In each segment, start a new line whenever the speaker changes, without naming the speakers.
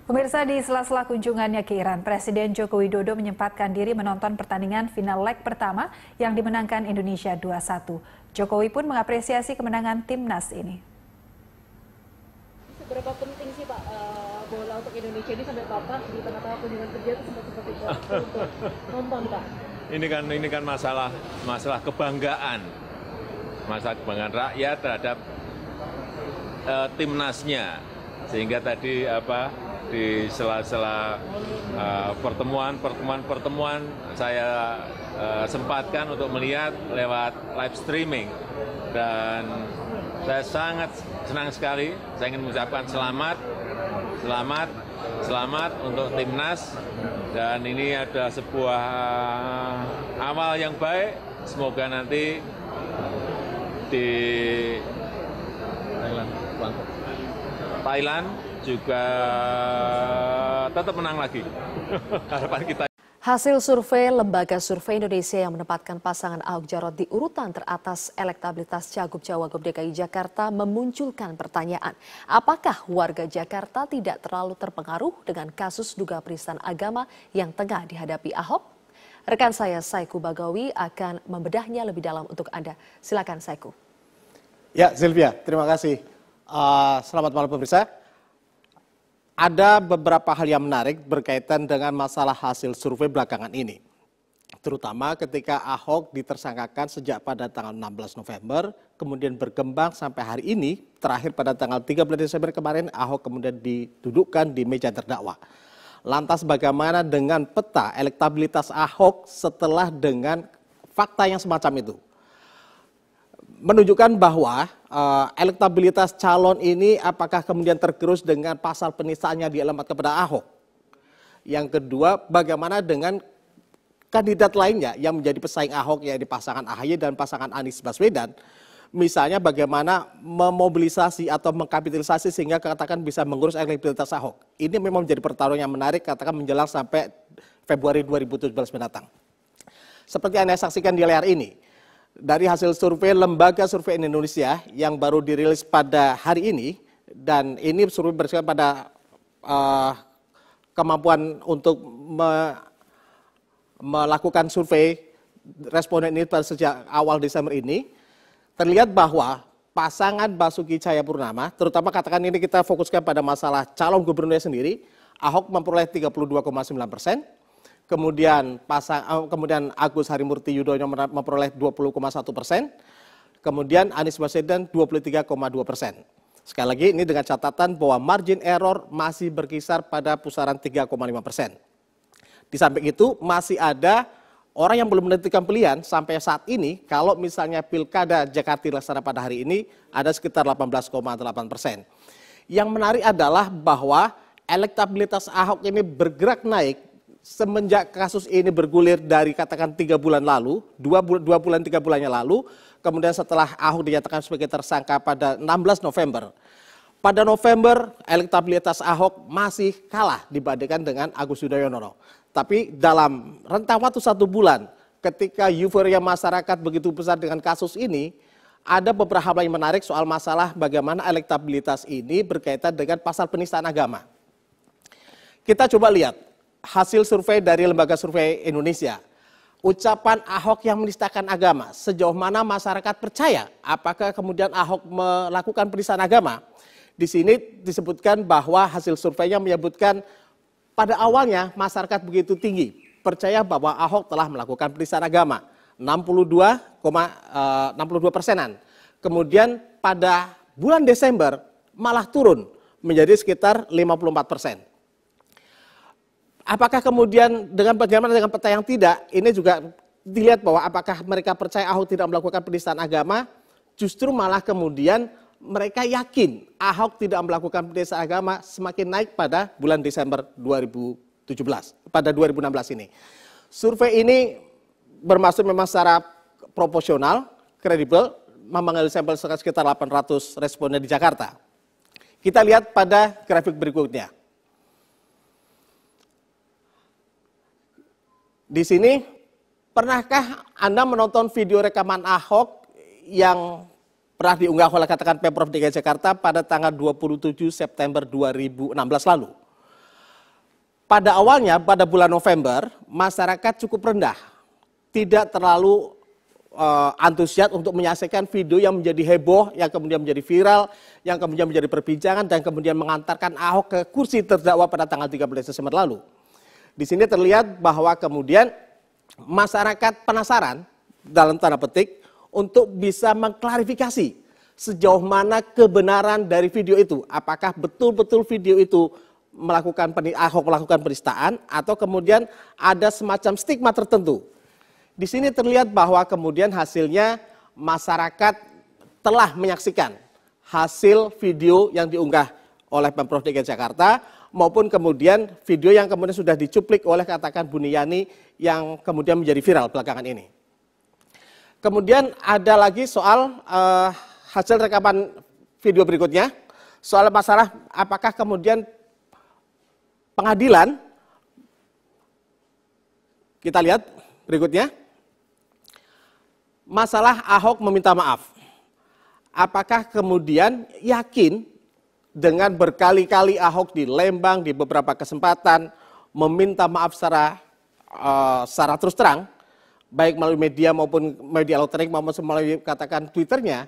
Pemirsa, di sela-sela kunjungannya ke Iran, Presiden Joko Widodo menyempatkan diri menonton pertandingan final leg pertama yang dimenangkan Indonesia 2-1. Jokowi pun mengapresiasi kemenangan timnas ini.
Seberapa penting sih Pak bola untuk Indonesia ini sampai Bapak di tengah-tengah kunjungan kerja itu sempat seperti itu untuk nonton Pak?
Ini kan masalah kebanggaan rakyat terhadap timnasnya, sehingga tadi di sela-sela pertemuan saya sempatkan untuk melihat lewat live streaming, dan saya sangat senang sekali. Saya ingin mengucapkan selamat untuk timnas, dan ini ada sebuah awal yang baik. Semoga nanti di Thailand juga tetap menang lagi. Harapan kita.
Hasil survei Lembaga Survei Indonesia yang menempatkan pasangan Ahok Jarot di urutan teratas elektabilitas Cagup-Cawagup DKI Jakarta memunculkan pertanyaan, apakah warga Jakarta tidak terlalu terpengaruh dengan kasus dugaan penistaan agama yang tengah dihadapi Ahok? Rekan saya Saiku Bagawi akan membedahnya lebih dalam untuk Anda. Silakan Saiku.
Ya, Sylvia, terima kasih. Selamat malam pemirsa. Ada beberapa hal yang menarik berkaitan dengan masalah hasil survei belakangan ini. Terutama ketika Ahok ditersangkakan sejak pada tanggal 16 November, kemudian berkembang sampai hari ini, terakhir pada tanggal 13 Desember kemarin, Ahok kemudian didudukkan di meja terdakwa. Lantas bagaimana dengan peta elektabilitas Ahok setelah dengan fakta yang semacam itu? Menunjukkan bahwa elektabilitas calon ini apakah kemudian tergerus dengan pasal penistaannya dialamat kepada Ahok. Yang kedua, bagaimana dengan kandidat lainnya yang menjadi pesaing Ahok, yaitu pasangan AHY dan pasangan Anies Baswedan. Misalnya bagaimana memobilisasi atau mengkapitalisasi sehingga katakan bisa mengurus elektabilitas Ahok. Ini memang menjadi pertarungan yang menarik, katakan menjelang sampai Februari 2017 mendatang. Seperti Anda saksikan di layar ini, dari hasil survei Lembaga Survei Indonesia yang baru dirilis pada hari ini, dan ini survei berdasarkan pada kemampuan untuk melakukan survei responden ini pada sejak awal Desember ini, terlihat bahwa pasangan Basuki Cahayapurnama, terutama katakan ini kita fokuskan pada masalah calon gubernurnya sendiri, Ahok memperoleh 32,9%. Kemudian Agus Harimurti Yudhoyono memperoleh 20,1%, kemudian Anies Baswedan 23,2%. Sekali lagi ini dengan catatan bahwa margin error masih berkisar pada pusaran 3,5%. Di samping itu masih ada orang yang belum menentukan pilihan sampai saat ini. Kalau misalnya Pilkada Jakarta dilaksanakan pada hari ini ada sekitar 18,8%. Yang menarik adalah bahwa elektabilitas Ahok ini bergerak naik semenjak kasus ini bergulir dari katakan 3 bulan lalu, 2 bulan 3 bulannya lalu, kemudian setelah Ahok dinyatakan sebagai tersangka pada 16 November. Pada November, elektabilitas Ahok masih kalah dibandingkan dengan Agus Yudhoyono. Tapi dalam rentang waktu 1 bulan, ketika euforia masyarakat begitu besar dengan kasus ini, ada beberapa hal yang menarik soal masalah bagaimana elektabilitas ini berkaitan dengan pasal penistaan agama. Kita coba lihat hasil survei dari Lembaga Survei Indonesia. Ucapan Ahok yang menistakan agama, sejauh mana masyarakat percaya? Apakah kemudian Ahok melakukan penistaan agama? Di sini disebutkan bahwa hasil surveinya menyebutkan pada awalnya masyarakat begitu tinggi percaya bahwa Ahok telah melakukan penistaan agama, 62,62%. Kemudian pada bulan Desember malah turun menjadi sekitar 54%. Apakah kemudian bagaimana dengan peta yang tidak, ini juga dilihat bahwa apakah mereka percaya Ahok tidak melakukan penistaan agama, justru malah kemudian mereka yakin Ahok tidak melakukan penistaan agama semakin naik pada bulan Desember 2017, pada 2016 ini. Survei ini bermaksud memang secara proporsional, kredibel, mengambil sampel sekitar 800 responden di Jakarta. Kita lihat pada grafik berikutnya. Di sini, pernahkah Anda menonton video rekaman Ahok yang pernah diunggah oleh katakan Pemprov DKI Jakarta pada tanggal 27 September 2016 lalu? pada awalnya pada bulan November masyarakat cukup rendah, tidak terlalu antusias untuk menyaksikan video yang menjadi heboh, yang kemudian menjadi viral, yang kemudian menjadi perbincangan dan kemudian mengantarkan Ahok ke kursi terdakwa pada tanggal 13 Desember lalu. Di sini terlihat bahwa kemudian masyarakat penasaran dalam tanda petik untuk bisa mengklarifikasi sejauh mana kebenaran dari video itu. Apakah betul-betul video itu Ahok melakukan penistaan atau kemudian ada semacam stigma tertentu. Di sini terlihat bahwa kemudian hasilnya masyarakat telah menyaksikan hasil video yang diunggah oleh Pemprov DKI Jakarta maupun kemudian video yang kemudian sudah dicuplik oleh katakan Buniyani yang kemudian menjadi viral belakangan ini. Kemudian ada lagi soal hasil rekaman video berikutnya, soal masalah apakah kemudian pengadilan, kita lihat berikutnya, masalah Ahok meminta maaf. Apakah kemudian yakin dengan berkali-kali Ahok di Lembang di beberapa kesempatan meminta maaf secara terus terang, baik melalui media maupun media elektronik maupun melalui katakan Twitternya,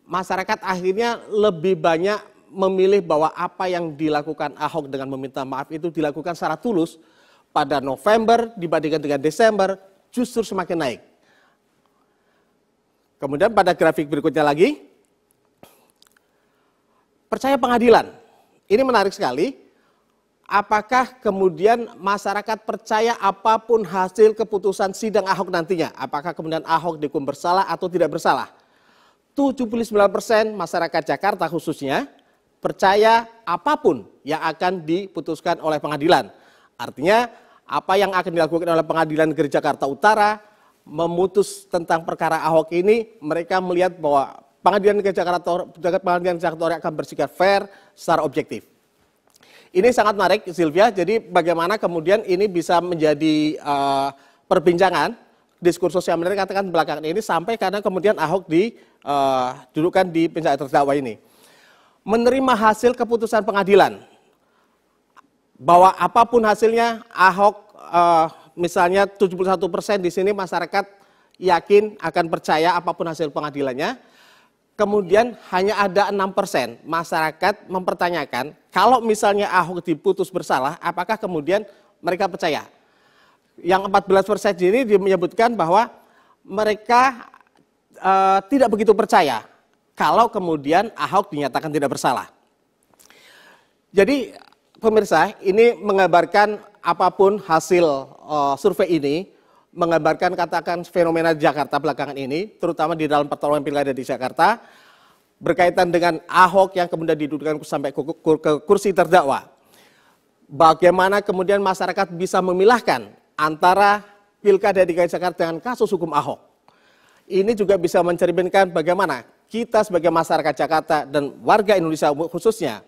masyarakat akhirnya lebih banyak memilih bahwa apa yang dilakukan Ahok dengan meminta maaf itu dilakukan secara tulus pada November dibandingkan dengan Desember justru semakin naik. Kemudian pada grafik berikutnya lagi, percaya pengadilan. Ini menarik sekali. Apakah kemudian masyarakat percaya apapun hasil keputusan sidang Ahok nantinya? Apakah kemudian Ahok dihukum bersalah atau tidak bersalah? 79% masyarakat Jakarta khususnya percaya apapun yang akan diputuskan oleh pengadilan. Artinya apa yang akan dilakukan oleh Pengadilan Negeri Jakarta Utara memutus tentang perkara Ahok ini, mereka melihat bahwa Pengadilan Negeri Jakarta Utara akan bersikap fair secara objektif. Ini sangat menarik, Sylvia. Jadi bagaimana kemudian ini bisa menjadi perbincangan, diskursus yang menarik katakan belakangan ini sampai karena kemudian Ahok didudukkan di penjara terdakwa ini. Menerima hasil keputusan pengadilan, bahwa apapun hasilnya Ahok misalnya 71% di sini masyarakat yakin akan percaya apapun hasil pengadilannya. Kemudian hanya ada 6% masyarakat mempertanyakan kalau misalnya Ahok diputus bersalah, apakah kemudian mereka percaya. Yang 14% ini menyebutkan bahwa mereka tidak begitu percaya kalau kemudian Ahok dinyatakan tidak bersalah. Jadi pemirsa, ini menggambarkan apapun hasil survei ini, menggambarkan katakan fenomena Jakarta belakangan ini, terutama di dalam pertarungan pilkada di Jakarta, berkaitan dengan Ahok yang kemudian didudukkan sampai ke kursi terdakwa. Bagaimana kemudian masyarakat bisa memilahkan antara pilkada DKI Jakarta dengan kasus hukum Ahok. Ini juga bisa mencerminkan bagaimana kita sebagai masyarakat Jakarta dan warga Indonesia khususnya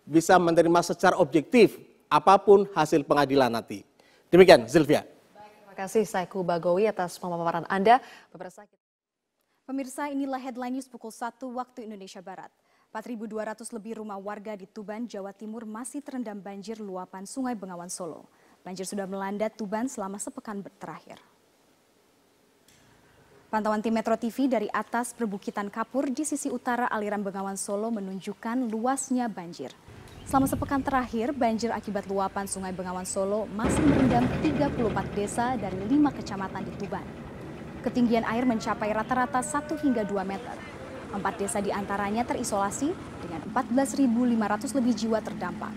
bisa menerima secara objektif apapun hasil pengadilan nanti. Demikian, Sylvia.
Terima kasih Saiku Bagowi atas pemaparan Anda.
Pemirsa, inilah headline news pukul 1 waktu Indonesia Barat. 4.200 lebih rumah warga di Tuban, Jawa Timur masih terendam banjir luapan Sungai Bengawan Solo. Banjir sudah melanda Tuban selama sepekan terakhir. Pantauan tim Metro TV dari atas perbukitan Kapur di sisi utara aliran Bengawan Solo menunjukkan luasnya banjir. Selama sepekan terakhir, banjir akibat luapan Sungai Bengawan Solo masih merendam 34 desa dari 5 kecamatan di Tuban. Ketinggian air mencapai rata-rata 1 hingga 2 meter. 4 desa di antaranya terisolasi dengan 14.500 lebih jiwa terdampak.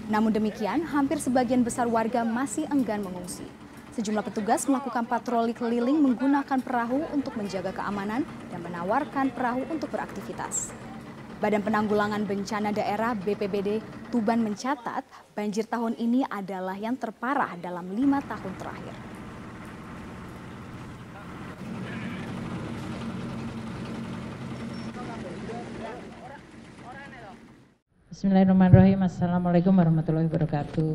Namun demikian, hampir sebagian besar warga masih enggan mengungsi. Sejumlah petugas melakukan patroli keliling menggunakan perahu untuk menjaga keamanan dan menawarkan perahu untuk beraktivitas. Badan Penanggulangan Bencana Daerah BPBD Tuban mencatat banjir tahun ini adalah yang terparah dalam 5 tahun terakhir.
Bismillahirrahmanirrahim. Assalamualaikum warahmatullahi wabarakatuh.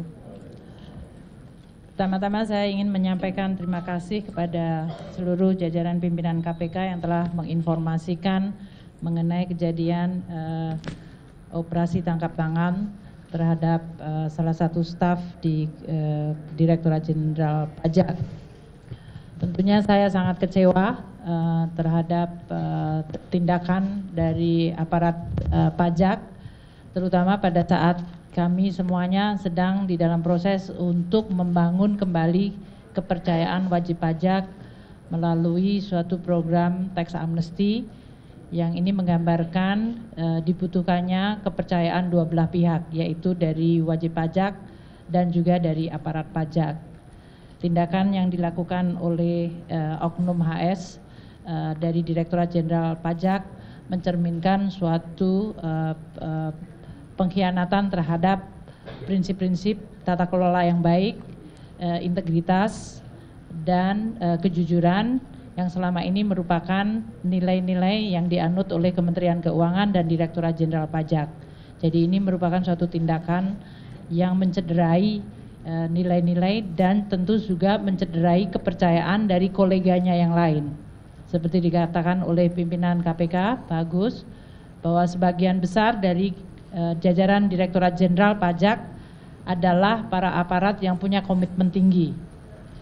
Pertama-tama saya ingin menyampaikan terima kasih kepada seluruh jajaran pimpinan KPK yang telah menginformasikan mengenai kejadian operasi tangkap tangan terhadap salah satu staf di Direktorat Jenderal Pajak. Tentunya saya sangat kecewa terhadap tindakan dari aparat pajak, terutama pada saat kami semuanya sedang di dalam proses untuk membangun kembali kepercayaan wajib pajak melalui suatu program tax amnesty yang ini menggambarkan dibutuhkannya kepercayaan dua belah pihak, yaitu dari wajib pajak dan juga dari aparat pajak. Tindakan yang dilakukan oleh Oknum HS dari Direktorat Jenderal Pajak mencerminkan suatu pengkhianatan terhadap prinsip-prinsip tata kelola yang baik, integritas, dan kejujuran yang selama ini merupakan nilai-nilai yang dianut oleh Kementerian Keuangan dan Direktorat Jenderal Pajak. Jadi ini merupakan suatu tindakan yang mencederai nilai-nilai dan tentu juga mencederai kepercayaan dari koleganya yang lain. Seperti dikatakan oleh pimpinan KPK, Pak Agus, bahwa sebagian besar dari jajaran Direktorat Jenderal Pajak adalah para aparat yang punya komitmen tinggi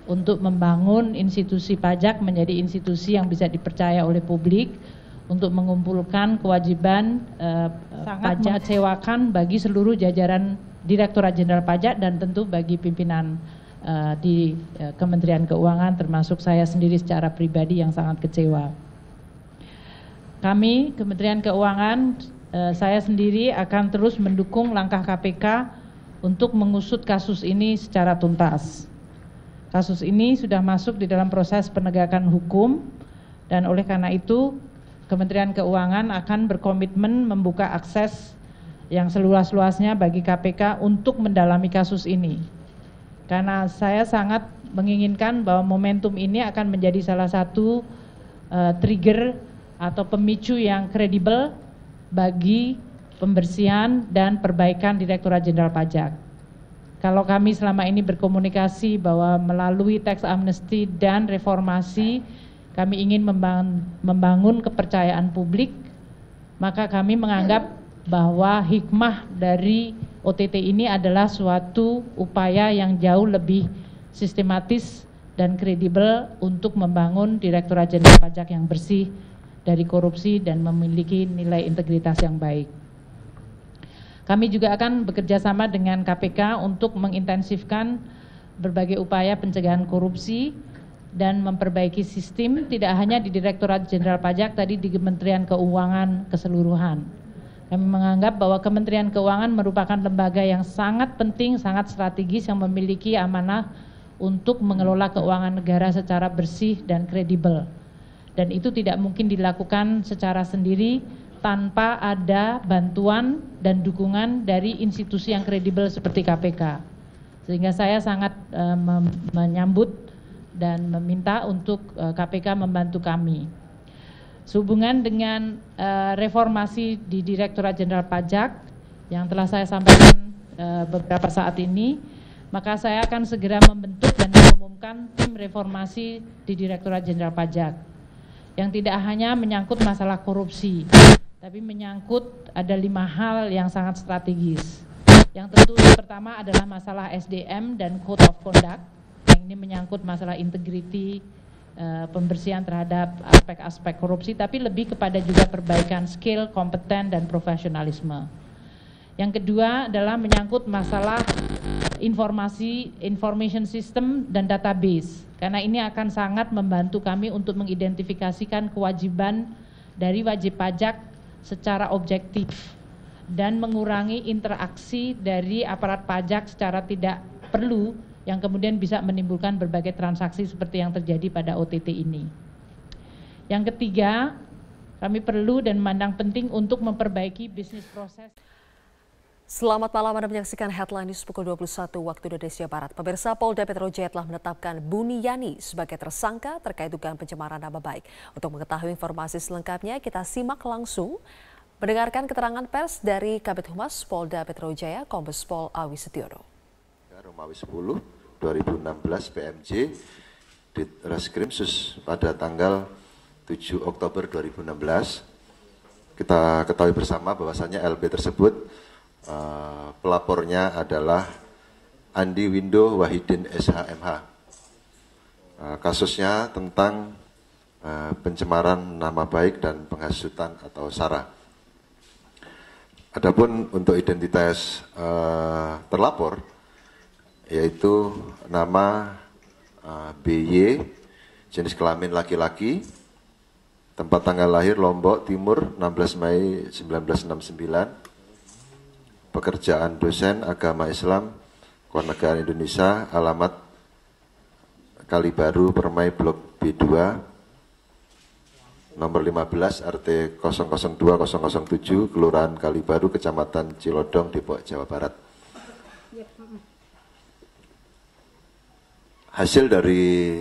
untuk membangun institusi pajak menjadi institusi yang bisa dipercaya oleh publik, untuk mengumpulkan kewajiban sangat mengecewakan bagi seluruh jajaran Direktorat Jenderal Pajak dan tentu bagi pimpinan di Kementerian Keuangan, termasuk saya sendiri secara pribadi yang sangat kecewa. Kami Kementerian Keuangan, saya sendiri akan terus mendukung langkah KPK untuk mengusut kasus ini secara tuntas. Kasus ini sudah masuk di dalam proses penegakan hukum dan oleh karena itu Kementerian Keuangan akan berkomitmen membuka akses yang seluas-luasnya bagi KPK untuk mendalami kasus ini. Karena saya sangat menginginkan bahwa momentum ini akan menjadi salah satu trigger atau pemicu yang kredibel bagi pembersihan dan perbaikan Direktorat Jenderal Pajak. Kalau kami selama ini berkomunikasi bahwa melalui tax amnesty dan reformasi kami ingin membangun kepercayaan publik, maka kami menganggap bahwa hikmah dari OTT ini adalah suatu upaya yang jauh lebih sistematis dan kredibel untuk membangun Direktorat Jenderal Pajak yang bersih dari korupsi dan memiliki nilai integritas yang baik. Kami juga akan bekerja sama dengan KPK untuk mengintensifkan berbagai upaya pencegahan korupsi dan memperbaiki sistem tidak hanya di Direktorat Jenderal Pajak, tadi di Kementerian Keuangan keseluruhan. Kami menganggap bahwa Kementerian Keuangan merupakan lembaga yang sangat penting, sangat strategis yang memiliki amanah untuk mengelola keuangan negara secara bersih dan kredibel. Dan itu tidak mungkin dilakukan secara sendiri tanpa ada bantuan dan dukungan dari institusi yang kredibel seperti KPK. Sehingga saya sangat menyambut dan meminta untuk KPK membantu kami. Sehubungan dengan reformasi di Direktorat Jenderal Pajak yang telah saya sampaikan beberapa saat ini, maka saya akan segera membentuk dan mengumumkan tim reformasi di Direktorat Jenderal Pajak yang tidak hanya menyangkut masalah korupsi, tapi menyangkut ada 5 hal yang sangat strategis. Yang tentu pertama adalah masalah SDM dan Code of Conduct, yang ini menyangkut masalah integriti, pembersihan terhadap aspek-aspek korupsi, tapi lebih kepada juga perbaikan skill, kompeten, dan profesionalisme. Yang kedua adalah menyangkut masalah information system dan database, karena ini akan sangat membantu kami untuk mengidentifikasikan kewajiban dari wajib pajak secara objektif dan mengurangi interaksi dari aparat pajak secara tidak perlu yang kemudian bisa menimbulkan berbagai transaksi seperti yang terjadi pada OTT ini. Yang ketiga, kami perlu dan memandang penting untuk memperbaiki bisnis proses.
Selamat malam, Anda menyaksikan Headline News pukul 21 waktu Indonesia Barat. Pemirsa, Polda Metro Jaya telah menetapkan Buniyani sebagai tersangka terkait dugaan pencemaran nama baik. Untuk mengetahui informasi selengkapnya, kita simak langsung mendengarkan keterangan pers dari Kabid Humas Polda Metro Jaya, Kombes Pol Awi Setiono.
Romawi 10 2016 PMJ di Reskrim Sus pada tanggal 7 Oktober 2016. Kita ketahui bersama bahwasannya LB tersebut Pelapornya adalah Andi Windo Wahidin SHMH. Kasusnya tentang pencemaran nama baik dan penghasutan atau SARA. Adapun untuk identitas terlapor, yaitu nama BY, jenis kelamin laki-laki, tempat tanggal lahir Lombok Timur 16 Mei 1969, pekerjaan dosen agama Islam, Kewarganegaraan Indonesia, alamat Kalibaru, Permai, Blok B2, nomor 15, RT 002007, Kelurahan Kalibaru, Kecamatan Cilodong, Depok, Jawa Barat. Hasil dari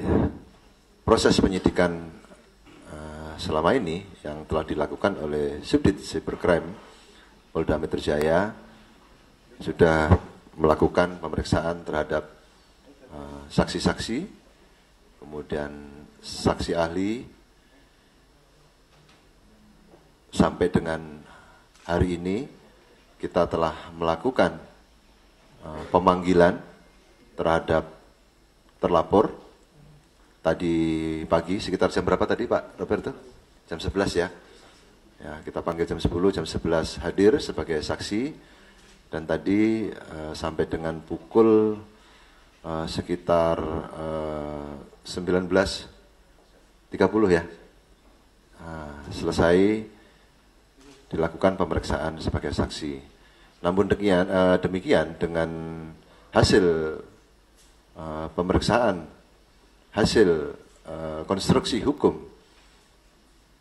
proses penyidikan selama ini yang telah dilakukan oleh Subdit Cybercrime Polda Metro Jaya sudah melakukan pemeriksaan terhadap saksi-saksi, kemudian saksi ahli, sampai dengan hari ini kita telah melakukan pemanggilan terhadap terlapor. Tadi pagi sekitar jam berapa tadi Pak Roberto? Jam 11 ya. Ya, kita panggil jam 10, jam 11 hadir sebagai saksi. Dan tadi sampai dengan pukul sekitar 19.30 ya. Selesai dilakukan pemeriksaan sebagai saksi. Namun demikian dengan hasil pemeriksaan, hasil konstruksi hukum,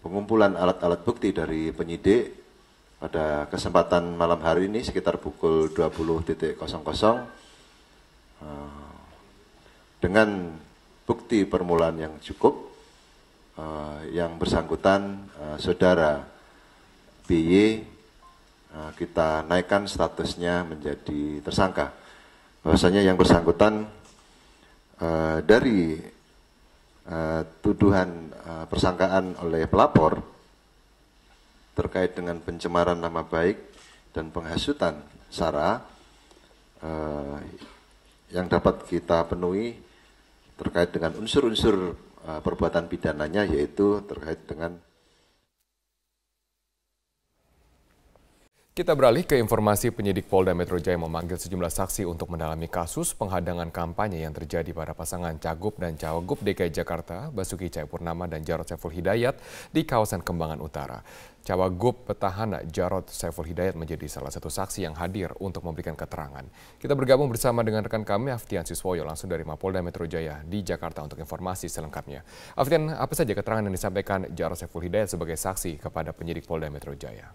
pengumpulan alat-alat bukti dari penyidik pada kesempatan malam hari ini sekitar pukul 20.00 dengan bukti permulaan yang cukup, yang bersangkutan saudara BY kita naikkan statusnya menjadi tersangka. Bahwasanya yang bersangkutan dari tuduhan persangkaan oleh pelapor terkait dengan pencemaran nama baik dan penghasutan SARA yang dapat kita penuhi terkait dengan unsur-unsur perbuatan pidananya, yaitu terkait dengan.
Kita beralih ke informasi. Penyidik Polda Metro Jaya memanggil sejumlah saksi untuk mendalami kasus penghadangan kampanye yang terjadi pada pasangan Cagup dan Cawagup DKI Jakarta, Basuki Cahayapurnama dan Jarod Saiful Hidayat di kawasan Kembangan Utara. Cawagup petahana Jarod Saiful Hidayat menjadi salah satu saksi yang hadir untuk memberikan keterangan. Kita bergabung bersama dengan rekan kami Aftian Siswoyo langsung dari Mapolda Metro Jaya di Jakarta untuk informasi selengkapnya. Aftian, apa saja keterangan yang disampaikan Jarod Saiful Hidayat sebagai saksi kepada penyidik Polda Metro Jaya?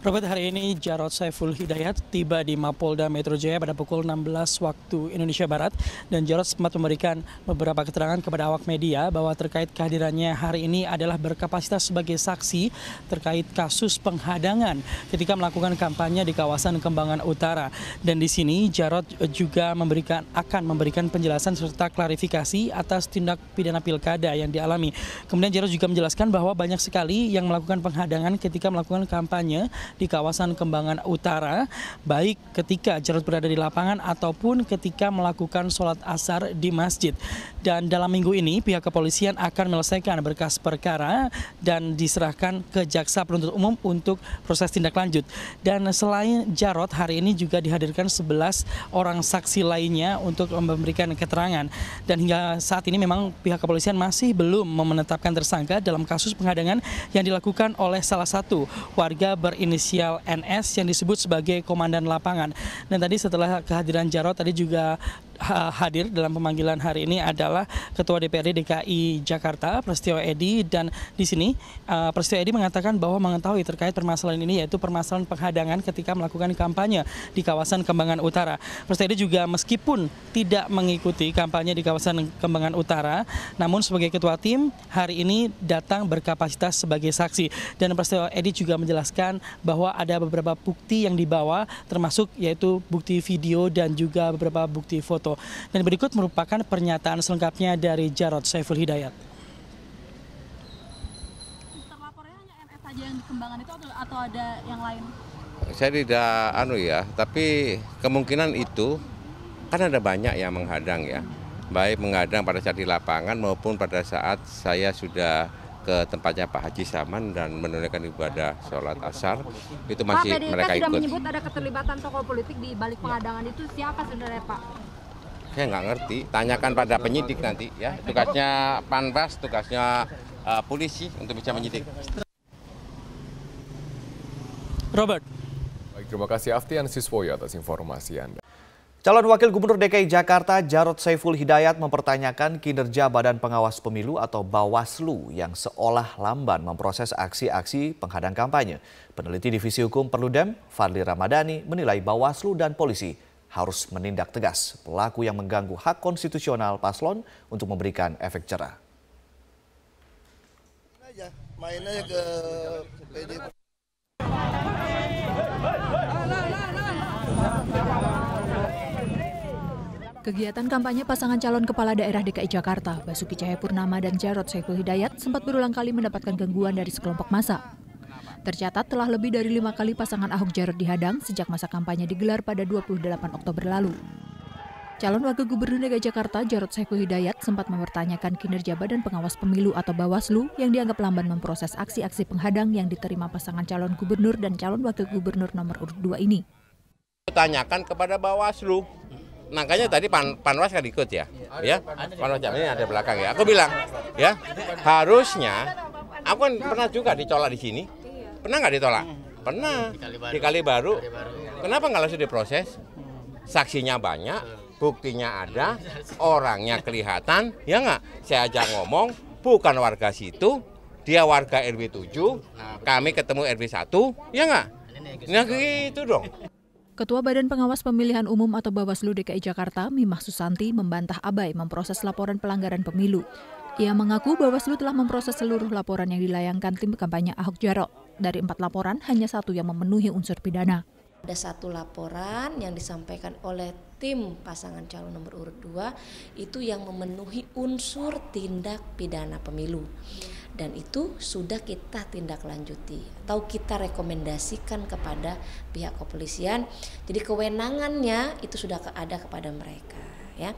Robert, hari ini Jarod Saiful Hidayat tiba di Mapolda Metro Jaya pada pukul 16 waktu Indonesia Barat, dan Jarod sempat memberikan beberapa keterangan kepada awak media bahwa terkait kehadirannya hari ini adalah berkapasitas sebagai saksi terkait kasus penghadangan ketika melakukan kampanye di kawasan Kembangan Utara. Dan di sini Jarod juga akan memberikan penjelasan serta klarifikasi atas tindak pidana pilkada yang dialami. Kemudian Jarod juga menjelaskan bahwa banyak sekali yang melakukan penghadangan ketika melakukan kampanye di kawasan Kembangan Utara, baik ketika Jarod berada di lapangan ataupun ketika melakukan sholat asar di masjid. Dan dalam minggu ini pihak kepolisian akan menyelesaikan berkas perkara dan diserahkan ke jaksa penuntut umum untuk proses tindak lanjut. Dan selain Jarod, hari ini juga dihadirkan 11 orang saksi lainnya untuk memberikan keterangan. Dan hingga saat ini memang pihak kepolisian masih belum menetapkan tersangka dalam kasus penghadangan yang dilakukan oleh salah satu warga berinisial NS yang disebut sebagai komandan lapangan. Dan tadi setelah kehadiran Jarod, tadi juga hadir dalam pemanggilan hari ini adalah Ketua DPRD DKI Jakarta, Prasetyo Edy, dan di sini Prasetyo Edy mengatakan bahwa mengetahui terkait permasalahan ini, yaitu permasalahan penghadangan ketika melakukan kampanye di kawasan Kembangan Utara. Prasetyo Edy juga meskipun tidak mengikuti kampanye di kawasan Kembangan Utara, namun sebagai ketua tim hari ini datang berkapasitas sebagai saksi. Dan Prasetyo Edy juga menjelaskan bahwa ada beberapa bukti yang dibawa, termasuk yaitu bukti video dan juga beberapa bukti foto. Dan berikut merupakan pernyataan selengkapnya dari Jarod Saiful Hidayat.
Terlapornya hanya NS saja
saja yang dikembangkan itu atau ada yang lain?
Saya tidak tapi kemungkinan itu kan ada banyak yang menghadang ya. Baik menghadang pada saat di lapangan maupun pada saat saya sudah ke tempatnya Pak Haji Saman dan menunaikan ibadah sholat asar, itu masih
Pak,
mereka ikut.
Pak, sudah menyebut ada keterlibatan tokoh politik di balik penghadangan itu, siapa sebenarnya Pak?
Saya nggak ngerti, tanyakan pada penyidik nanti ya. Tugasnya Panwas, tugasnya polisi untuk bisa menyidik.
Robert.
Baik, terima kasih Aftian Siswoyo atas informasi Anda.
Calon Wakil Gubernur DKI Jakarta Jarod Saiful Hidayat mempertanyakan kinerja Badan Pengawas Pemilu atau Bawaslu yang seolah lamban memproses aksi-aksi penghadang kampanye. Peneliti Divisi Hukum Perludem, Fadli Ramadhani, menilai Bawaslu dan polisi harus menindak tegas pelaku yang mengganggu hak konstitusional paslon untuk memberikan efek jerah.
Main aja ke PD.
Kegiatan kampanye pasangan calon kepala daerah DKI Jakarta, Basuki Cahayapurnama dan Jarod Saiful Hidayat sempat berulang kali mendapatkan gangguan dari sekelompok massa. Tercatat telah lebih dari 5 kali pasangan Ahok Jarod dihadang sejak masa kampanye digelar pada 28 Oktober lalu. Calon Wakil Gubernur DKI Jakarta Jarod Saiful Hidayat sempat mempertanyakan kinerja Badan Pengawas Pemilu atau Bawaslu yang dianggap lamban memproses aksi-aksi penghadang yang diterima pasangan calon gubernur dan calon wakil gubernur nomor urut 2 ini.
Tanyakan kepada Bawaslu. Makanya tadi Panwas kan ikut ya, Panwas ini ada belakang ya. Aku bilang, ya harusnya, aku kan pernah juga ditolak di sini. Pernah nggak ditolak? Pernah. Di Kalibaru. Kenapa nggak langsung diproses? Saksinya banyak, buktinya ada, orangnya kelihatan, ya nggak? Saya aja ngomong, bukan warga situ, dia warga RW 7, kami ketemu RW 1, ya nggak? Nah gitu dong.
Ketua Badan Pengawas Pemilihan Umum atau Bawaslu DKI Jakarta, Mimah Susanti, membantah abai memproses laporan pelanggaran pemilu. Ia mengaku Bawaslu telah memproses seluruh laporan yang dilayangkan tim kampanye Ahok Jarot. Dari 4 laporan, hanya 1 yang memenuhi unsur pidana.
Ada 1 laporan yang disampaikan oleh tim pasangan calon nomor urut 2 itu yang memenuhi unsur tindak pidana pemilu. Dan itu sudah kita tindak lanjuti atau kita rekomendasikan kepada pihak kepolisian. Jadi kewenangannya itu sudah ada kepada mereka, ya.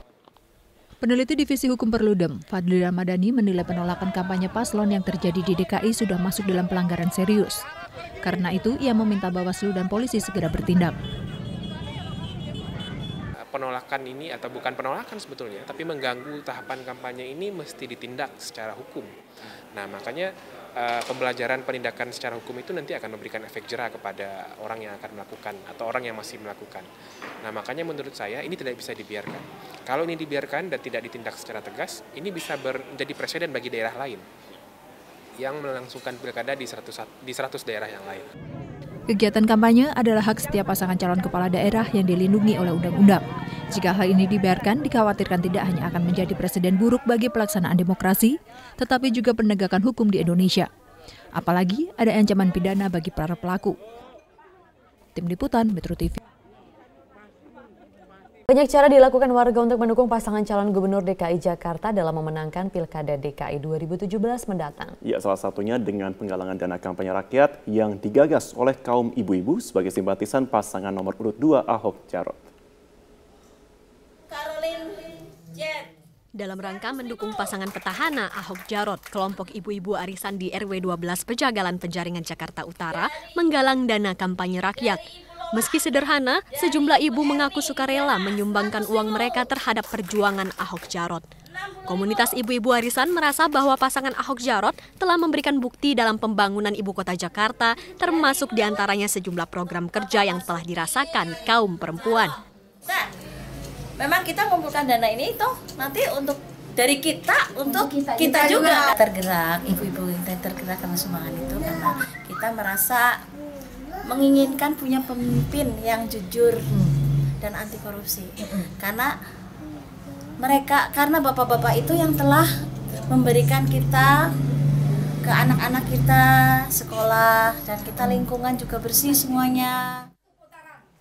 Peneliti Divisi Hukum Perludem, Fadli Ramadhani, menilai penolakan kampanye paslon yang terjadi di DKI sudah masuk dalam pelanggaran serius. Karena itu, ia meminta Bawaslu dan polisi segera bertindak.
Penolakan ini atau bukan penolakan sebetulnya, tapi mengganggu tahapan kampanye ini mesti ditindak secara hukum. Nah, makanya pembelajaran penindakan secara hukum itu nanti akan memberikan efek jerah kepada orang yang akan melakukan atau orang yang masih melakukan. Nah, makanya menurut saya ini tidak bisa dibiarkan. Kalau ini dibiarkan dan tidak ditindak secara tegas, ini bisa menjadi presiden bagi daerah lain yang melangsungkan pilkada di 100 daerah yang lain.
Kegiatan kampanye adalah hak setiap pasangan calon kepala daerah yang dilindungi oleh undang-undang. Jika hal ini dibiarkan, dikhawatirkan tidak hanya akan menjadi presiden buruk bagi pelaksanaan demokrasi, tetapi juga penegakan hukum di Indonesia. Apalagi ada ancaman pidana bagi para pelaku. Tim Liputan Metro TV.
Banyak cara dilakukan warga untuk mendukung pasangan calon gubernur DKI Jakarta dalam memenangkan Pilkada DKI 2017 mendatang.
Ya, salah satunya dengan penggalangan dana kampanye rakyat yang digagas oleh kaum ibu-ibu sebagai simpatisan pasangan nomor urut 2 Ahok Jarot.
Dalam rangka mendukung pasangan petahana Ahok Jarot, kelompok ibu-ibu arisan di RW 12 Pejagalan Penjaringan Jakarta Utara menggalang dana kampanye rakyat. Meski sederhana, sejumlah ibu mengaku sukarela menyumbangkan uang mereka terhadap perjuangan Ahok Jarot. Komunitas ibu-ibu arisan merasa bahwa pasangan Ahok Jarot telah memberikan bukti dalam pembangunan ibu kota Jakarta, termasuk diantaranya sejumlah program kerja yang telah dirasakan kaum perempuan.
Nah, memang kita mengumpulkan dana ini toh nanti untuk dari kita untuk kita juga tergerak, ibu-ibu kita tergerak karena sumbangan itu karena kita merasa menginginkan punya pemimpin yang jujur dan anti korupsi. Karena bapak-bapak itu yang telah memberikan kita ke anak-anak kita sekolah dan kita lingkungan juga bersih semuanya.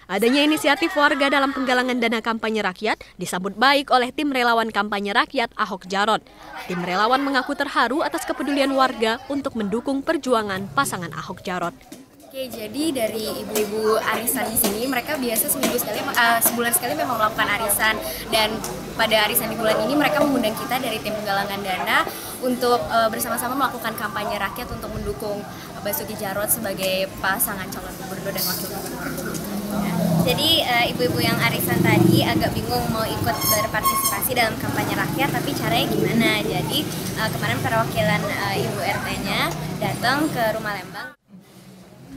Adanya inisiatif warga dalam penggalangan dana kampanye rakyat disambut baik oleh tim relawan kampanye rakyat Ahok Jarot. Tim relawan mengaku terharu atas kepedulian warga untuk mendukung perjuangan pasangan Ahok Jarot.
Oke, jadi dari ibu-ibu arisan di sini mereka biasa sebulan sekali memang melakukan arisan, dan pada arisan di bulan ini mereka mengundang kita dari tim penggalangan dana untuk bersama-sama melakukan kampanye rakyat untuk mendukung Basuki Jarot sebagai pasangan calon gubernur dan wakil gubernur.
Jadi ibu-ibu yang arisan tadi agak bingung mau ikut berpartisipasi dalam kampanye rakyat, tapi caranya gimana? Jadi kemarin perwakilan ibu RT-nya datang ke Rumah Lembang.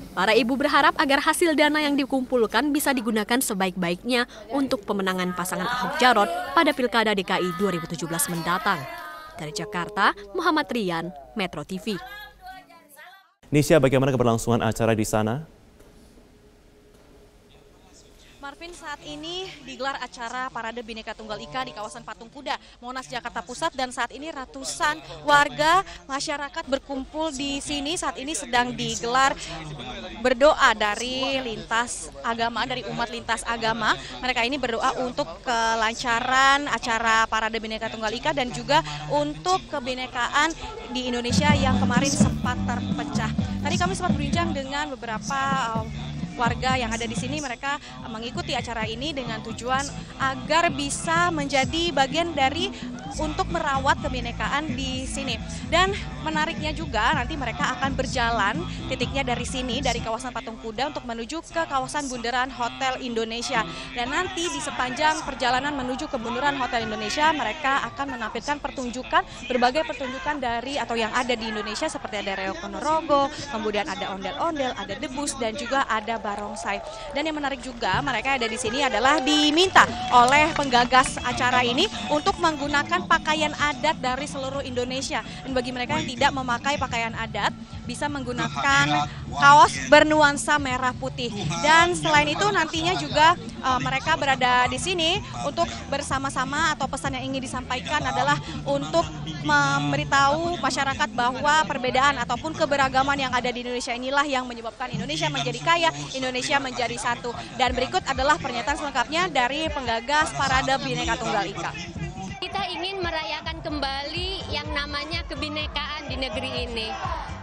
Para ibu berharap agar hasil dana yang dikumpulkan bisa digunakan sebaik-baiknya untuk pemenangan pasangan Ahok Jarot pada Pilkada DKI 2017 mendatang. Dari Jakarta, Muhammad Rian, Metro TV.
Nisha, bagaimana keberlangsungan acara di sana?
Marvin, saat ini digelar acara Parade Bhinneka Tunggal Ika di kawasan Patung Kuda, Monas, Jakarta Pusat, dan saat ini ratusan warga masyarakat berkumpul di sini. Saat ini sedang digelar berdoa dari lintas agama, dari umat lintas agama. Mereka ini berdoa untuk kelancaran acara Parade Bhinneka Tunggal Ika dan juga untuk kebinekaan di Indonesia yang kemarin sempat terpecah. Tadi kami sempat berbincang dengan beberapa warga yang ada di sini. Mereka mengikuti acara ini dengan tujuan agar bisa menjadi bagian dari untuk merawat kebinekaan di sini. Dan menariknya juga nanti mereka akan berjalan titiknya dari sini, dari kawasan Patung Kuda untuk menuju ke kawasan Bundaran Hotel Indonesia. Dan nanti di sepanjang perjalanan menuju ke Bundaran Hotel Indonesia mereka akan menampilkan pertunjukan, berbagai pertunjukan dari atau yang ada di Indonesia seperti ada Reok Ponorogo, kemudian ada ondel-ondel, ada debus, dan juga ada barongsai. Dan yang menarik juga mereka ada di sini adalah diminta oleh penggagas acara ini untuk menggunakan pakaian adat dari seluruh Indonesia. Dan bagi mereka yang tidak memakai pakaian adat bisa menggunakan kaos bernuansa merah putih. Dan selain itu nantinya juga mereka berada di sini untuk bersama-sama, atau pesan yang ingin disampaikan adalah untuk memberitahu masyarakat bahwa perbedaan ataupun keberagaman yang ada di Indonesia inilah yang menyebabkan Indonesia menjadi kaya, Indonesia menjadi satu. Dan berikut adalah pernyataan selengkapnya dari penggagas Parade Bhinneka Tunggal Ika.
Kita ingin merayakan kembali yang namanya kebinekaan di negeri ini.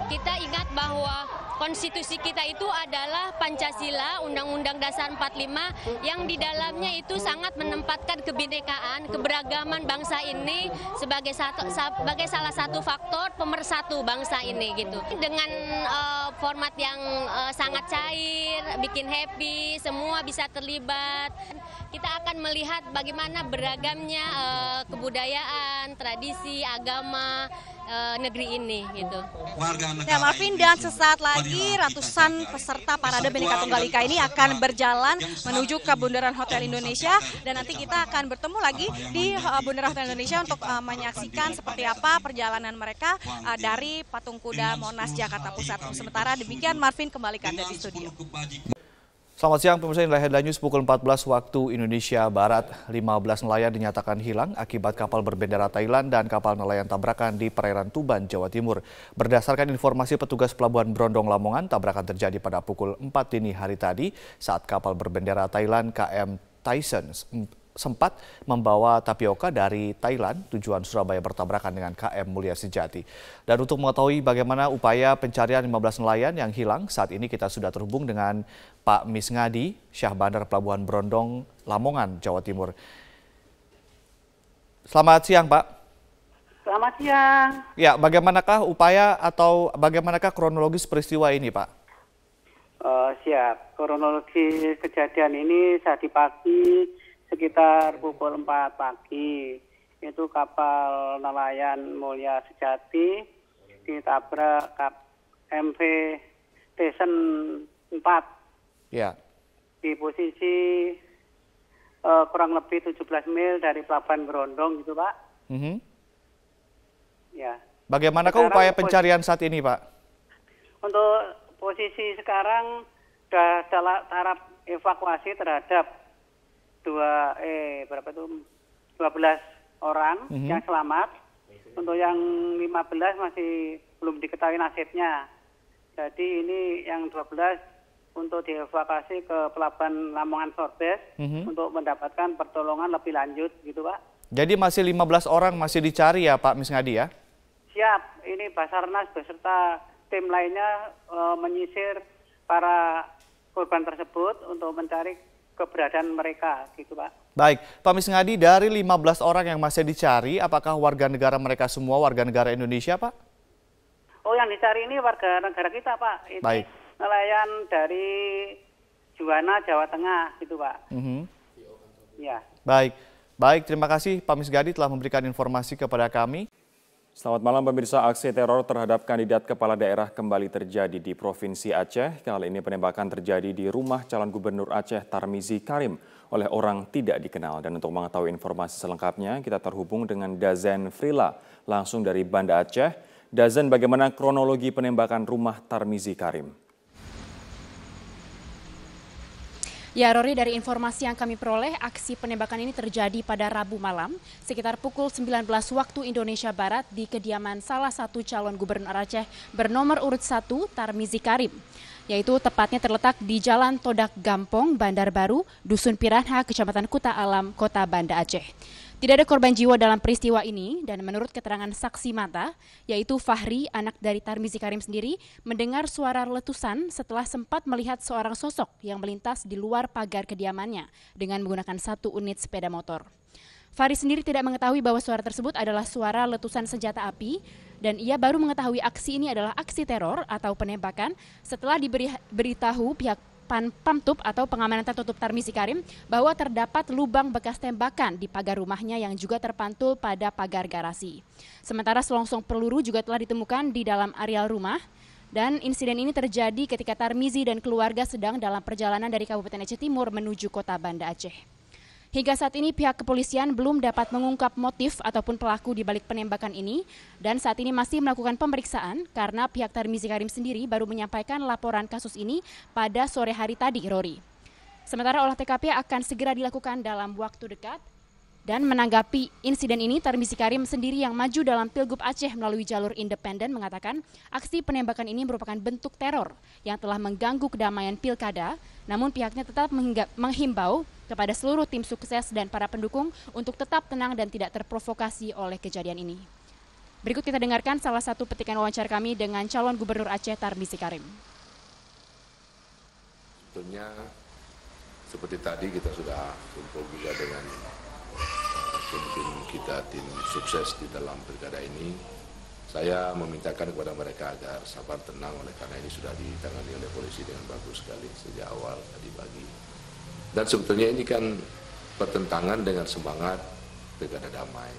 Kita ingat bahwa konstitusi kita itu adalah Pancasila, Undang-Undang Dasar 45, yang di dalamnya itu sangat menempatkan kebinekaan, keberagaman bangsa ini sebagai salah satu faktor pemersatu bangsa ini gitu. Dengan format yang sangat cair, bikin happy, semua bisa terlibat. Kita akan melihat bagaimana beragamnya kebudayaan, tradisi, agama negeri ini gitu.
Ya Marvin, dan sesaat lagi ratusan peserta Parade Bhinneka Tunggal Ika ini akan berjalan menuju ke Bundaran Hotel Indonesia, dan nanti kita akan bertemu lagi di Bundaran Hotel Indonesia untuk menyaksikan seperti apa perjalanan mereka dari Patung Kuda Monas, Jakarta Pusat. Sementara demikian, Marvin, kembali ke Anda di studio.
Selamat siang pemirsa, inilah Headline News pukul 14 waktu Indonesia Barat. 15 nelayan dinyatakan hilang akibat kapal berbendera Thailand dan kapal nelayan tabrakan di perairan Tuban, Jawa Timur. Berdasarkan informasi petugas Pelabuhan Brondong Lamongan, tabrakan terjadi pada pukul 4 dini hari tadi saat kapal berbendera Thailand KM Tyson sempat membawa tapioka dari Thailand tujuan Surabaya bertabrakan dengan KM Mulia Sejati. Dan untuk mengetahui bagaimana upaya pencarian 15 nelayan yang hilang, saat ini kita sudah terhubung dengan Pak Misngadi, Syah Bandar Pelabuhan Brondong, Lamongan, Jawa Timur. Selamat siang, Pak.
Selamat siang.
Ya, bagaimanakah upaya atau bagaimanakah kronologis peristiwa ini, Pak?
Siap. Kronologi kejadian ini tadi pagi sekitar pukul 4 pagi. Itu kapal nelayan Mulia Sejati ditabrak MV Tyson 4.
Ya.
Di posisi kurang lebih 17 mil dari Pelabuhan Brondong gitu, Pak. Ya.
Bagaimanakah upaya pencarian saat ini, Pak?
Untuk posisi sekarang sudah tahap evakuasi terhadap 12 orang yang selamat. Untuk yang 15 masih belum diketahui nasibnya. Jadi ini yang 12 untuk dievakuasi ke pelabuhan Lamongan Sorbes untuk mendapatkan pertolongan lebih lanjut gitu Pak.
Jadi masih 15 orang masih dicari ya Pak Misngadi ya?
Siap, ini Basarnas beserta tim lainnya menyisir para korban tersebut untuk mencari keberadaan mereka gitu Pak.
Baik, Pak Misngadi, dari 15 orang yang masih dicari, apakah warga negara mereka semua warga negara Indonesia Pak?
Oh, yang dicari ini warga negara kita Pak. Ini
baik.
Nelayan dari Juwana, Jawa Tengah gitu Pak. Ya.
Baik, terima kasih Pak Misngadi telah memberikan informasi kepada kami.
Selamat malam pemirsa, aksi teror terhadap kandidat kepala daerah kembali terjadi di Provinsi Aceh. Kali ini penembakan terjadi di rumah calon gubernur Aceh Tarmizi Karim oleh orang tidak dikenal. Dan untuk mengetahui informasi selengkapnya, kita terhubung dengan Dazen Frila langsung dari Banda Aceh. Dazen, bagaimana kronologi penembakan rumah Tarmizi Karim?
Ya, Rory, dari informasi yang kami peroleh, aksi penembakan ini terjadi pada Rabu malam sekitar pukul 19 waktu Indonesia Barat di kediaman salah satu calon gubernur Aceh bernomor urut 1 Tarmizi Karim, yaitu tepatnya terletak di Jalan Todak Gampong, Bandar Baru, Dusun Piranha, Kecamatan Kuta Alam, Kota Banda Aceh. Tidak ada korban jiwa dalam peristiwa ini dan menurut keterangan saksi mata, yaitu Fahri, anak dari Tarmizi Karim sendiri, mendengar suara letusan setelah sempat melihat seorang sosok yang melintas di luar pagar kediamannya dengan menggunakan 1 unit sepeda motor. Fahri sendiri tidak mengetahui bahwa suara tersebut adalah suara letusan senjata api dan ia baru mengetahui aksi ini adalah aksi teror atau penembakan setelah diberitahu pihak Pamtub atau pengamanan tertutup Tarmizi Karim bahwa terdapat lubang bekas tembakan di pagar rumahnya yang juga terpantul pada pagar garasi. Sementara selongsong peluru juga telah ditemukan di dalam areal rumah dan insiden ini terjadi ketika Tarmizi dan keluarga sedang dalam perjalanan dari Kabupaten Aceh Timur menuju kota Banda Aceh. Hingga saat ini pihak kepolisian belum dapat mengungkap motif ataupun pelaku di balik penembakan ini dan saat ini masih melakukan pemeriksaan karena pihak Tarmizi Karim sendiri baru menyampaikan laporan kasus ini pada sore hari tadi, Rory. Sementara olah TKP akan segera dilakukan dalam waktu dekat. Dan menanggapi insiden ini, Tarmizi Karim sendiri yang maju dalam Pilgub Aceh melalui jalur independen mengatakan aksi penembakan ini merupakan bentuk teror yang telah mengganggu kedamaian pilkada, namun pihaknya tetap menghimbau kepada seluruh tim sukses dan para pendukung untuk tetap tenang dan tidak terprovokasi oleh kejadian ini. Berikut kita dengarkan salah satu petikan wawancara kami dengan calon gubernur Aceh Tarmizi Karim.
Sebetulnya seperti tadi kita sudah kumpul juga dengan tim kita, tim sukses di dalam pilkada ini. Saya memintakan kepada mereka agar sabar tenang oleh karena ini sudah ditangani oleh polisi dengan bagus sekali sejak awal tadi pagi. Dan sebetulnya ini kan bertentangan dengan semangat pilkada damai.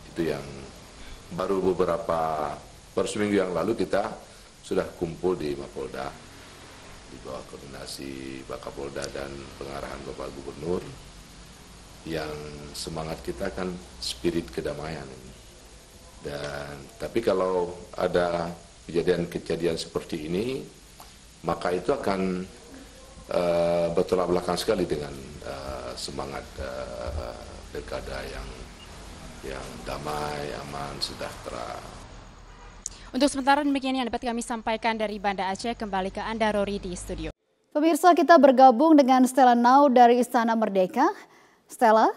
Itu yang baru seminggu yang lalu kita sudah kumpul di Mapolda di bawah koordinasi Pak Kapolda dan pengarahan Bapak Gubernur. Yang semangat kita kan spirit kedamaian ini. Tapi kalau ada kejadian-kejadian seperti ini, maka itu akan bertolak belakang sekali dengan semangat pilkada yang damai, aman, sejahtera.
Untuk sementara demikian yang dapat kami sampaikan dari Banda Aceh. Kembali ke Anda, Rory, di studio.
Pemirsa, kita bergabung dengan Stella Nau dari Istana Merdeka. Stella,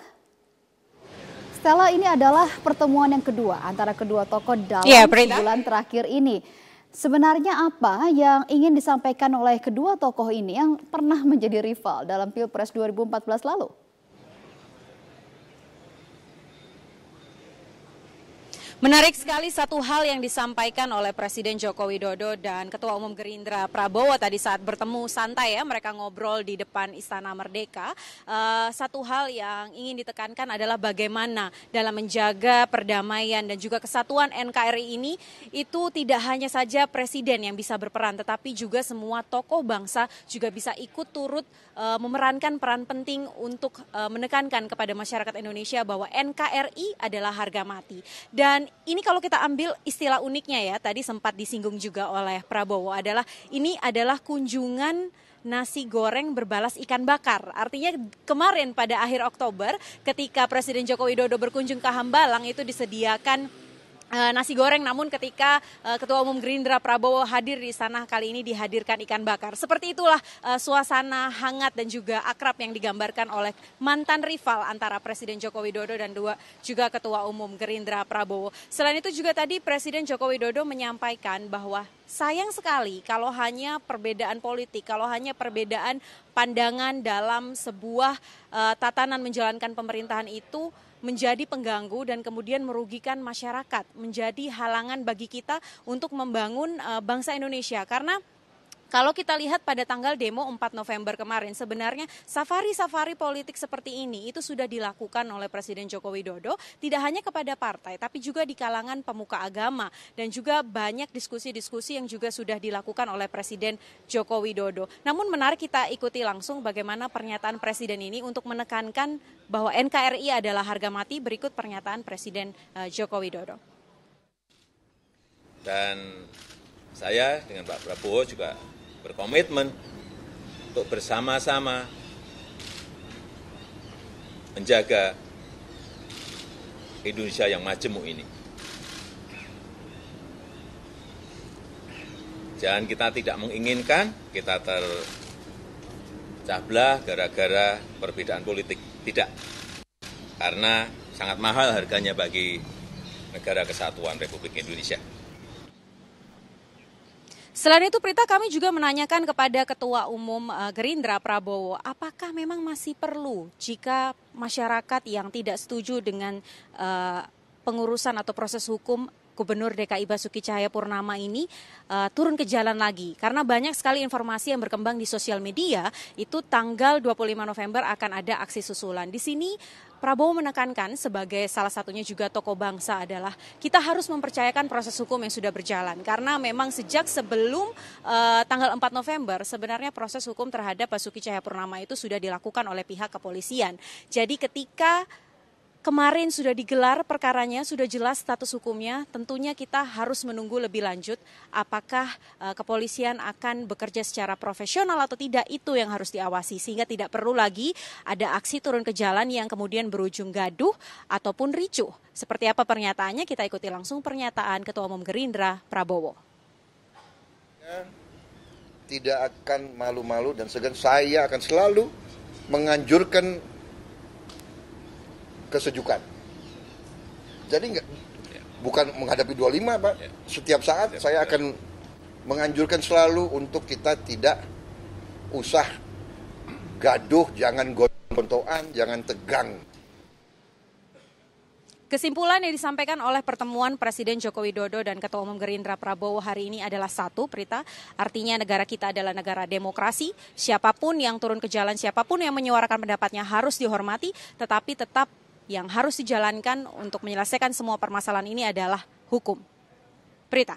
ini adalah pertemuan yang kedua antara kedua tokoh dalam sebulan terakhir ini. Sebenarnya apa yang ingin disampaikan oleh kedua tokoh ini yang pernah menjadi rival dalam Pilpres 2014 lalu?
Menarik sekali satu hal yang disampaikan oleh Presiden Joko Widodo dan Ketua Umum Gerindra Prabowo tadi saat bertemu santai ya, mereka ngobrol di depan Istana Merdeka. Satu hal yang ingin ditekankan adalah bagaimana dalam menjaga perdamaian dan juga kesatuan NKRI ini itu tidak hanya saja Presiden yang bisa berperan, tetapi juga semua tokoh bangsa juga bisa ikut turut memerankan peran penting untuk menekankan kepada masyarakat Indonesia bahwa NKRI adalah harga mati. Dan ini kalau kita ambil istilah uniknya ya, tadi sempat disinggung juga oleh Prabowo, ini adalah kunjungan nasi goreng berbalas ikan bakar. Artinya kemarin pada akhir Oktober ketika Presiden Joko Widodo berkunjung ke Hambalang itu disediakan nasi goreng, namun ketika Ketua Umum Gerindra Prabowo hadir di sana, kali ini dihadirkan ikan bakar. Seperti itulah suasana hangat dan juga akrab yang digambarkan oleh mantan rival antara Presiden Joko Widodo dan juga Ketua Umum Gerindra Prabowo. Selain itu juga tadi Presiden Joko Widodo menyampaikan bahwa sayang sekali kalau hanya perbedaan politik, kalau hanya perbedaan pandangan dalam sebuah tatanan menjalankan pemerintahan itu menjadi pengganggu dan kemudian merugikan masyarakat, menjadi halangan bagi kita untuk membangun bangsa Indonesia. Karena kalau kita lihat pada tanggal demo 4 November kemarin, sebenarnya safari-safari politik seperti ini itu sudah dilakukan oleh Presiden Joko Widodo, tidak hanya kepada partai, tapi juga di kalangan pemuka agama, dan juga banyak diskusi-diskusi yang juga sudah dilakukan oleh Presiden Joko Widodo. Namun menarik kita ikuti langsung bagaimana pernyataan Presiden ini untuk menekankan bahwa NKRI adalah harga mati. Berikut pernyataan Presiden Joko Widodo.
Dan saya dengan Pak Prabowo juga berkomitmen untuk bersama-sama menjaga Indonesia yang majemuk ini. Jangan kita tidak menginginkan kita terpecah belah gara-gara perbedaan politik. Tidak. Karena sangat mahal harganya bagi negara kesatuan Republik Indonesia.
Selain itu, Prita, kami juga menanyakan kepada Ketua Umum Gerindra Prabowo, apakah memang masih perlu jika masyarakat yang tidak setuju dengan pengurusan atau proses hukum Gubernur DKI Basuki Cahayapurnama ini turun ke jalan lagi. Karena banyak sekali informasi yang berkembang di sosial media, itu tanggal 25 November akan ada aksi susulan. Di sini Prabowo menekankan sebagai salah satunya juga tokoh bangsa adalah kita harus mempercayakan proses hukum yang sudah berjalan. Karena memang sejak sebelum tanggal 4 November sebenarnya proses hukum terhadap Basuki Cahayapurnama itu sudah dilakukan oleh pihak kepolisian. Jadi ketika kemarin sudah digelar perkaranya, sudah jelas status hukumnya, tentunya kita harus menunggu lebih lanjut apakah kepolisian akan bekerja secara profesional atau tidak, itu yang harus diawasi. Sehingga tidak perlu lagi ada aksi turun ke jalan yang kemudian berujung gaduh ataupun ricuh. Seperti apa pernyataannya, kita ikuti langsung pernyataan Ketua Umum Gerindra Prabowo.
Tidak akan malu-malu dan segan, saya akan selalu menganjurkan kesejukan. Jadi bukan menghadapi 25, Pak. Setiap saat saya akan menganjurkan selalu untuk kita tidak usah gaduh, jangan gontok-gontokan, jangan tegang.
Kesimpulan yang disampaikan oleh pertemuan Presiden Joko Widodo dan Ketua Umum Gerindra Prabowo hari ini adalah satu, Prita. Artinya negara kita adalah negara demokrasi. Siapapun yang turun ke jalan, siapapun yang menyuarakan pendapatnya harus dihormati, tetapi tetap yang harus dijalankan untuk menyelesaikan semua permasalahan ini adalah hukum. Prita.